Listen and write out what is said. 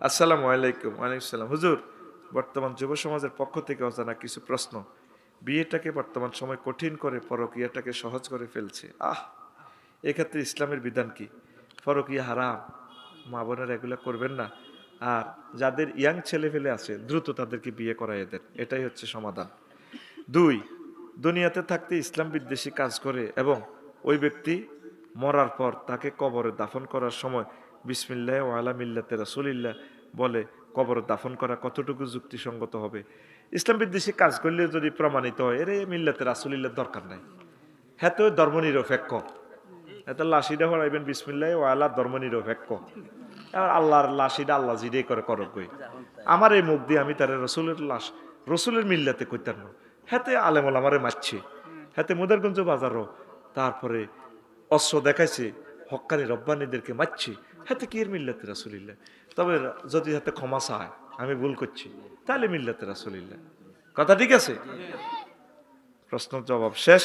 আসসালামু আলাইকুম। ওয়ালাইকুম সালাম। হুজুর, বর্তমান যুব সমাজের পক্ষ থেকে অজানা কিছু প্রশ্ন। বিয়েটাকে বর্তমান সময় কঠিন করে পরকীয়াটাকে সহজ করে ফেলছে। এক্ষেত্রে ইসলামের বিধান কি? পরকীয়া হারাম, মা বোনেরা এগুলো করবেন না। আর যাদের ইয়াং ছেলে ফেলে আছে দ্রুত তাদেরকে বিয়ে করাইয়ে দেন, এটাই হচ্ছে সমাধান। 2, দুনিয়াতে থাকতে ইসলাম বিদ্বেষী কাজ করে এবং ওই ব্যক্তি মরার পর তাকে কবরে দাফন করার সময় বিসমিল্লাহ ওয়া আলা মিল্লাতে রাসূলিল্লাহ বলে কবরে দাফন করা কতটুকু যুক্তিসঙ্গত হবে? ইসলাম বিদ্বেষী কাজ করলে যদি প্রমাণিত হয় এর মিল্লাতে রাসূলিল্লাহ দরকার নাই, হ্যাঁ তো ধর্মনিরপেক্ষ, এত লাশিটা হরাইবেন বিসমিল্লাহ ওয়া আলা ধর্মনিরপেক্ষ, আর আল্লাহর লাশিটা আল্লাহ জিডে করে করক কই, আমার এই মুখ দিয়ে আমি তার রসুলের লাশ রসুলের মিল্লাতে কইতাম না, হাতে আলেমল আমারে মারছে, হাতে মুদারগঞ্জ বাজারও তারপরে অস্ত্র দেখাইছে, হক্কানি রব্বানিদেরকে মারছে, হাতে কি এর মিল্লাতে রাসূলিল্লাহ? তবে যদি হাতে ক্ষমা চায় আমি ভুল করছি তাহলে মিল্লাতে রাসূলিল্লাহ। কথা ঠিক আছে? প্রশ্ন জবাব শেষ।